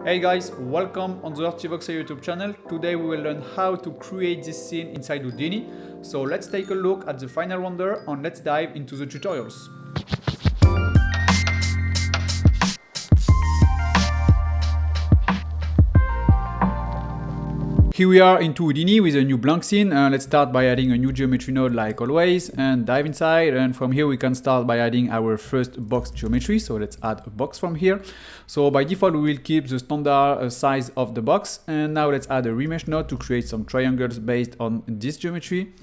Hey guys, welcome on the Artivoxer YouTube channel. Today we will learn how to create this scene inside Houdini. So let's take a look at the final render and let's dive into the tutorials. Here we are into Houdini with a new blank scene. Let's start by adding a new geometry node like always and dive inside, and from here we can start by adding our first box geometry. So let's add a box from here. So by default we will keep the standard size of the box, and now let's add a remesh node to create some triangles based on this geometry.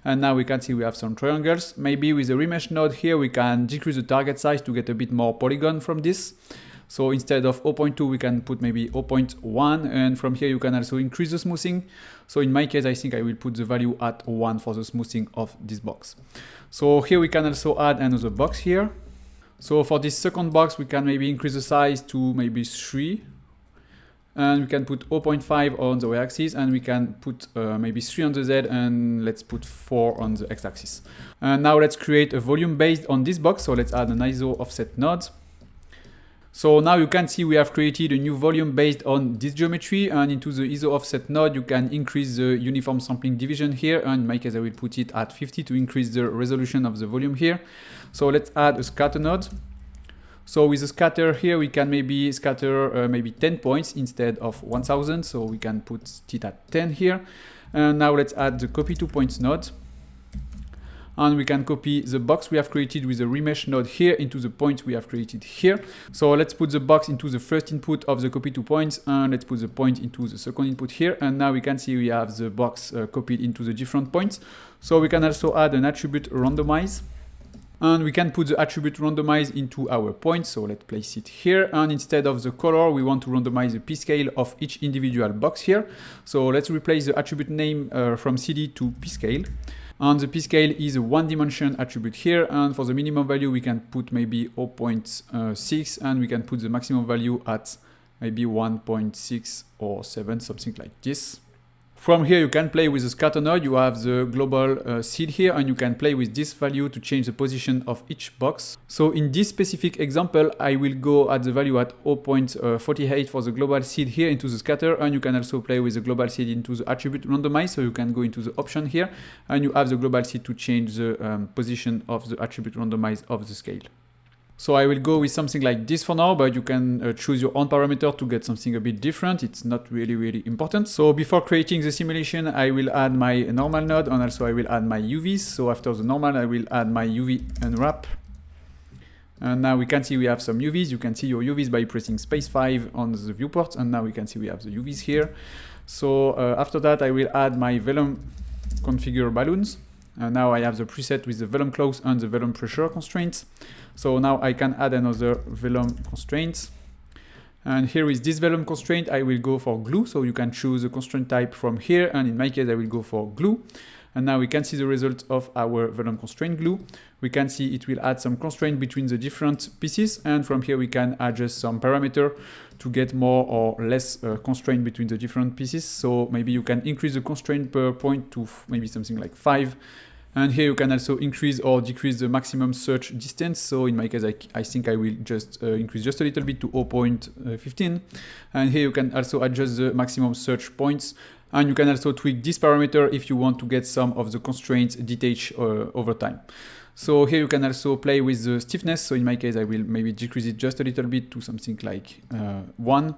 And now we can see we have some triangles. Maybe with the remesh node here we can decrease the target size to get a bit more polygon from this. So instead of 0.2 we can put maybe 0.1, and from here you can also increase the smoothing. So in my case I think I will put the value at 1 for the smoothing of this box. So here we can also add another box here. So for this second box we can maybe increase the size to maybe 3. And we can put 0.5 on the y-axis, and we can put maybe 3 on the z, and let's put 4 on the x-axis. And now let's create a volume based on this box. So let's add an ISO offset node. So now you can see we have created a new volume based on this geometry, and into the ISO offset node you can increase the uniform sampling division here, and in my case I will put it at 50 to increase the resolution of the volume here. So let's add a scatter node. So with the scatter here we can maybe scatter maybe 10 points instead of 1000, so we can put it at 10 here. And now let's add the copy to points node. And we can copy the box we have created with the remesh node here into the point we have created here. So let's put the box into the first input of the copy to points, and let's put the point into the second input here. And now we can see we have the box copied into the different points. So we can also add an attribute randomize. And we can put the attribute randomize into our point. So let's place it here. And instead of the color, we want to randomize the p-scale of each individual box here. So let's replace the attribute name from CD to p-scale. And the p-scale is a one-dimension attribute here, and for the minimum value we can put maybe 0.6, and we can put the maximum value at maybe 1.6 or 7, something like this. From here you can play with the scatter node. You have the global seed here, and you can play with this value to change the position of each box. So in this specific example I will go at the value at 0.48 for the global seed here into the scatter, and you can also play with the global seed into the attribute randomize. So you can go into the option here and you have the global seed to change the position of the attribute randomize of the scale. So I will go with something like this for now, but you can choose your own parameter to get something a bit different. It's not really important. So before creating the simulation, I will add my normal node, and also I will add my UVs. So after the normal, I will add my UV unwrap. And now we can see we have some UVs. You can see your UVs by pressing space 5 on the viewport, and now we can see we have the UVs here. So after that, I will add my Vellum configure balloons. And now I have the preset with the Vellum close and the Vellum pressure constraints. So now I can add another Vellum constraint. And here with this Vellum constraint, I will go for glue. So you can choose a constraint type from here. And in my case, I will go for glue. And now we can see the result of our Vellum constraint glue. We can see it will add some constraint between the different pieces. And from here, we can adjust some parameter to get more or less constraint between the different pieces. So maybe you can increase the constraint per point to maybe something like 5. And here you can also increase or decrease the maximum search distance. So in my case, I think I will just increase just a little bit to 0.15. And here you can also adjust the maximum search points. And you can also tweak this parameter if you want to get some of the constraints detached over time. So here you can also play with the stiffness. So in my case, I will maybe decrease it just a little bit to something like 1.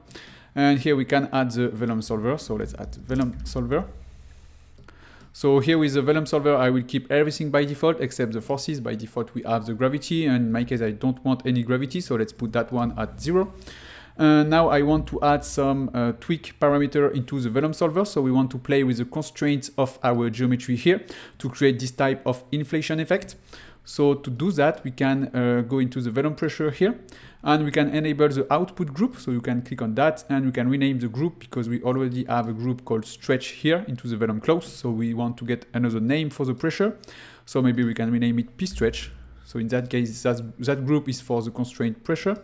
And here we can add the Vellum Solver. So let's add Vellum Solver. So here with the Vellum Solver, I will keep everything by default except the forces. By default, we have the gravity, and in my case, I don't want any gravity. So let's put that one at 0. Now I want to add some tweak parameter into the Vellum Solver. So we want to play with the constraints of our geometry here to create this type of inflation effect. So to do that, we can go into the Vellum pressure here, and we can enable the output group. So you can click on that, and we can rename the group because we already have a group called stretch here into the Vellum close. So we want to get another name for the pressure. So maybe we can rename it p-stretch. So in that case, that group is for the constraint pressure.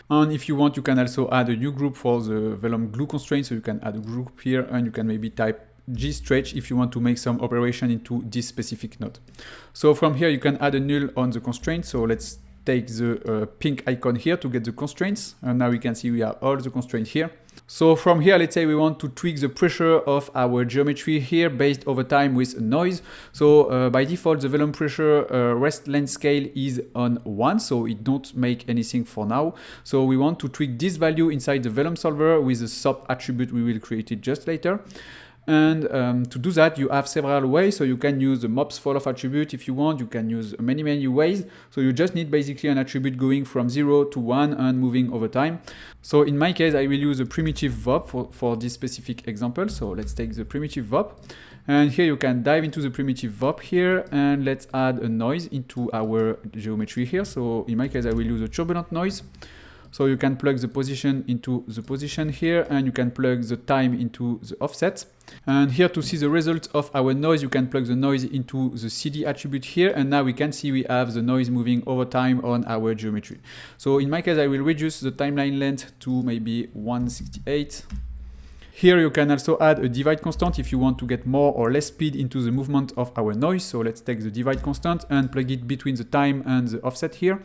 And if you want, you can also add a new group for the Vellum glue constraint. So you can add a group here, and you can maybe type G-stretch if you want to make some operation into this specific node. So from here, you can add a null on the constraint. So let's take the pink icon here to get the constraints. And now we can see we have all the constraints here. So from here, let's say we want to tweak the pressure of our geometry here based over time with noise. So by default, the Vellum pressure rest length scale is on 1, so it don't make anything for now. So we want to tweak this value inside the Vellum solver with the SOP attribute we will create it just later. And to do that, you have several ways. So you can use the MOPS fall off attribute if you want. You can use many ways. So you just need basically an attribute going from 0 to 1 and moving over time. So in my case, I will use a primitive VOP for this specific example. So let's take the primitive VOP. And here you can dive into the primitive VOP here, and let's add a noise into our geometry here. So in my case, I will use a turbulent noise. So you can plug the position into the position here, and you can plug the time into the offset. And here to see the result of our noise, you can plug the noise into the CD attribute here, and now we can see we have the noise moving over time on our geometry. So in my case, I will reduce the timeline length to maybe 168. Here you can also add a divide constant if you want to get more or less speed into the movement of our noise. So let's take the divide constant and plug it between the time and the offset here.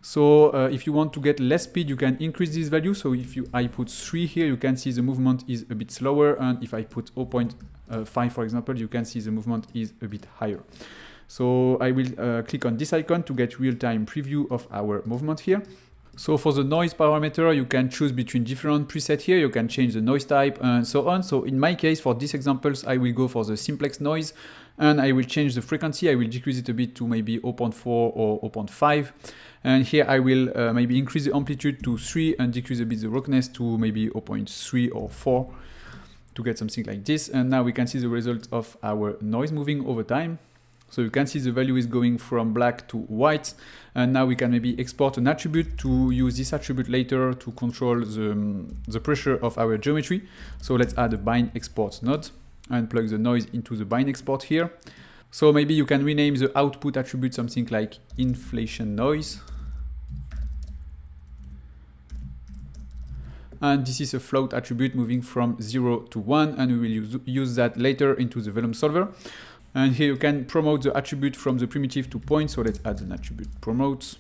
So if you want to get less speed, you can increase this value. So if I put 3 here, you can see the movement is a bit slower. And if I put 0.5, for example, you can see the movement is a bit higher. So I will click on this icon to get real-time preview of our movement here. So for the noise parameter, you can choose between different presets here. You can change the noise type and so on. So in my case, for these examples, I will go for the simplex noise, and I will change the frequency. I will decrease it a bit to maybe 0.4 or 0.5. And here I will maybe increase the amplitude to 3 and decrease a bit the roughness to maybe 0.3 or 4 to get something like this. And now we can see the result of our noise moving over time. So you can see the value is going from black to white. And now we can maybe export an attribute to use this attribute later to control the pressure of our geometry. So let's add a bind export node and plug the noise into the bind export here. So maybe you can rename the output attribute something like inflation noise. And this is a float attribute moving from 0 to 1, and we will use that later into the Vellum solver. And here you can promote the attribute from the primitive to point. So let's add an attribute promote.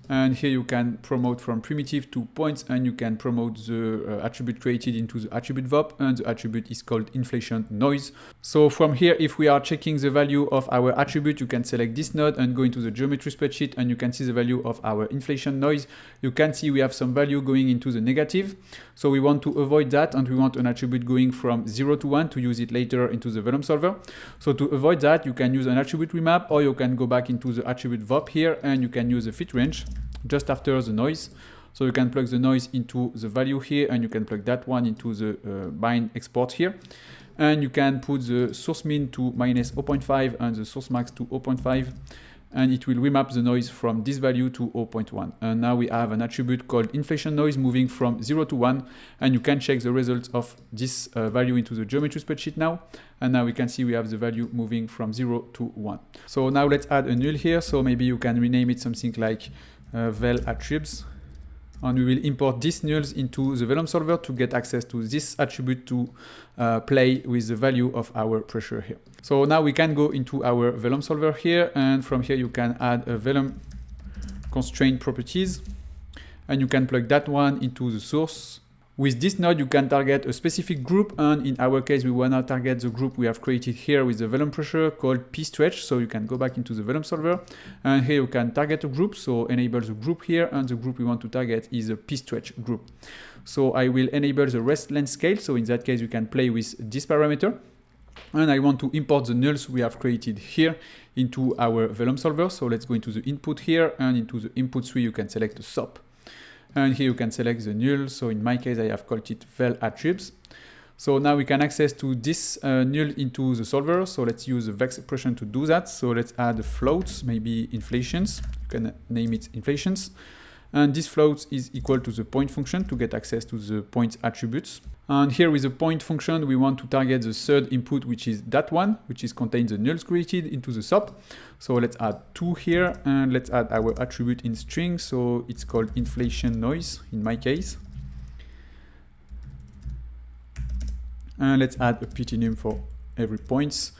And here you can promote from primitive to points, and you can promote the attribute created into the attribute VOP, and the attribute is called inflation noise. So from here, if we are checking the value of our attribute, you can select this node and go into the geometry spreadsheet, and you can see the value of our inflation noise. You can see we have some value going into the negative. So we want to avoid that, and we want an attribute going from 0 to 1 to use it later into the Vellum solver. So to avoid that, you can use an attribute remap, or you can go back into the attribute VOP here, and you can use a fit range just after the noise. So you can plug the noise into the value here, and you can plug that one into the bind export here. And you can put the source min to minus 0.5 and the source max to 0.5. And it will remap the noise from this value to 0.1. And now we have an attribute called inflation noise moving from 0 to 1. And you can check the results of this value into the geometry spreadsheet now. And now we can see we have the value moving from 0 to 1. So now let's add a null here. So maybe you can rename it something like vel attributes, and we will import these nulls into the Vellum solver to get access to this attribute to play with the value of our pressure here. So now we can go into our Vellum solver here, and from here you can add a Vellum constraint properties, and you can plug that one into the source. With this node, you can target a specific group, and in our case, we want to target the group we have created here with the Vellum pressure called P-stretch. So you can go back into the Vellum solver, and here you can target a group. So enable the group here, and the group we want to target is a P-stretch group. So I will enable the rest length scale. So in that case, you can play with this parameter. And I want to import the nulls we have created here into our Vellum solver. So let's go into the input here, and into the input 3, you can select a SOP. And here you can select the null. So in my case, I have called it vel attributes. So now we can access to this null into the solver. So let's use the vex expression to do that. So let's add a float, maybe inflations. You can name it inflations. And this float is equal to the point function to get access to the point attributes. And here with the point function, we want to target the third input, which is that one, which is contains the nulls created into the SOP. So let's add 2 here, and let's add our attribute in string. So it's called inflation noise in my case. And let's add a PT num for every points.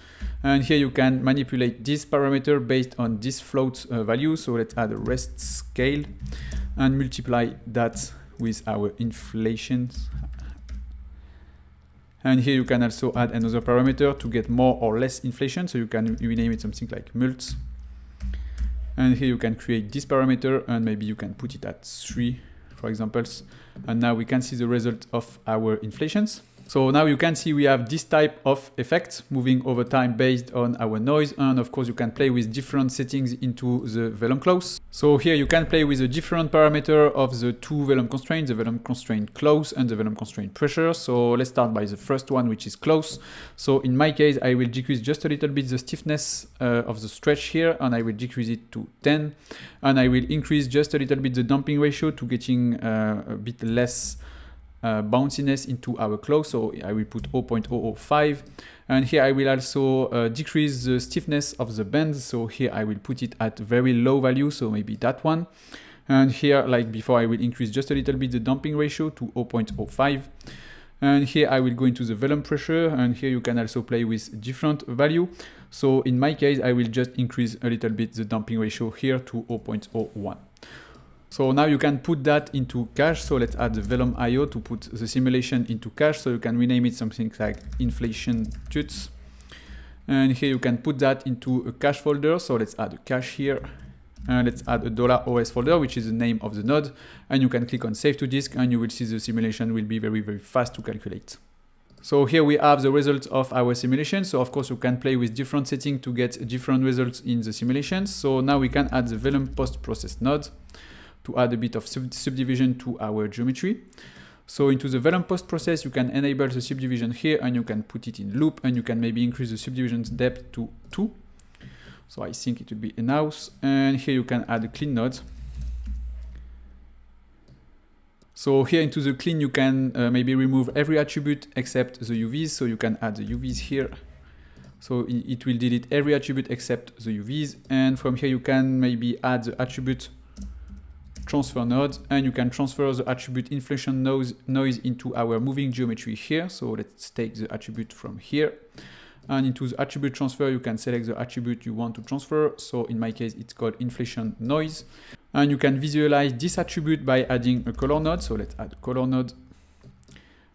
And here you can manipulate this parameter based on this float value. So let's add a rest scale and multiply that with our inflations And here you can also add another parameter to get more or less inflation. So you can rename it something like mult. And here you can create this parameter and maybe you can put it at 3, for example. And now we can see the result of our inflations. So now you can see we have this type of effect moving over time based on our noise. And of course you can play with different settings into the Vellum close. So here you can play with a different parameter of the two Vellum constraints, the Vellum constraint close and the Vellum constraint pressure. So let's start by the first one, which is close. So in my case, I will decrease just a little bit the stiffness of the stretch here, and I will decrease it to 10. And I will increase just a little bit the damping ratio to getting a bit less bounciness into our close. So I will put 0.005, and here I will also decrease the stiffness of the bend. So here I will put it at very low value, so maybe that one. And here, like before, I will increase just a little bit the damping ratio to 0.05. And here I will go into the Vellum pressure, and here you can also play with different value. So in my case, I will just increase a little bit the damping ratio here to 0.01. So now you can put that into cache. So let's add the Vellum IO to put the simulation into cache. So you can rename it something like inflation tuts. And here you can put that into a cache folder. So let's add a cache here. And let's add a $OS folder, which is the name of the node. And you can click on save to disk, and you will see the simulation will be very, very fast to calculate. So here we have the results of our simulation. So of course you can play with different settings to get different results in the simulation. So now we can add the Vellum post-process node to add a bit of subdivision to our geometry. So into the Vellum post process, you can enable the subdivision here, and you can put it in loop, and you can maybe increase the subdivision's depth to 2. So I think it will be enough. And here you can add a clean node. So here into the clean, you can maybe remove every attribute except the UVs. So you can add the UVs here. So it will delete every attribute except the UVs. And from here, you can maybe add the attribute transfer node, and you can transfer the attribute inflation noise into our moving geometry here. So let's take the attribute from here, and into the attribute transfer you can select the attribute you want to transfer. So in my case it's called inflation noise, and you can visualize this attribute by adding a color node. So let's add a color node,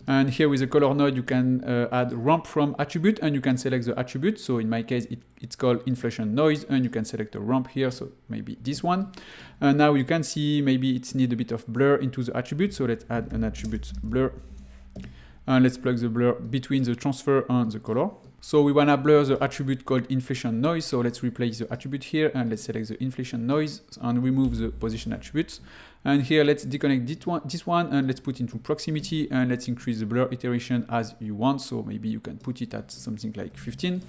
and here with the color node you can add ramp from attribute, and you can select the attribute. So in my case it's called inflation noise, and you can select a ramp here, so maybe this one. And now you can see maybe it's need a bit of blur into the attribute. So let's add an attribute blur, and let's plug the blur between the transfer and the color. So we want to blur the attribute called inflation noise. So let's replace the attribute here, and let's select the inflation noise and remove the position attributes. And here let's deconnect this one, and let's put into proximity, and let's increase the blur iteration as you want. So maybe you can put it at something like 15,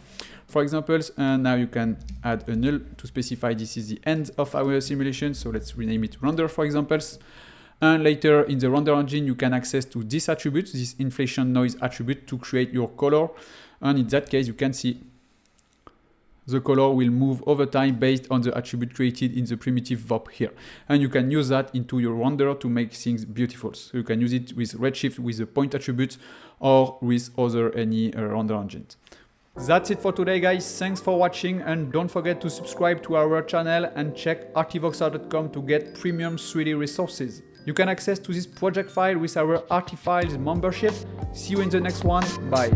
for example. And now you can add a null to specify this is the end of our simulation. So let's rename it render, for example. And later in the render engine, you can access to this attribute, this inflation noise attribute, to create your color. And in that case, you can see the color will move over time based on the attribute created in the primitive VOP here. And you can use that into your render to make things beautiful. So you can use it with Redshift, with the point attribute, or with any render engines. That's it for today, guys. Thanks for watching, and don't forget to subscribe to our channel and check artivoxr.com to get premium 3D resources. You can access to this project file with our Artifiles membership. See you in the next one. Bye.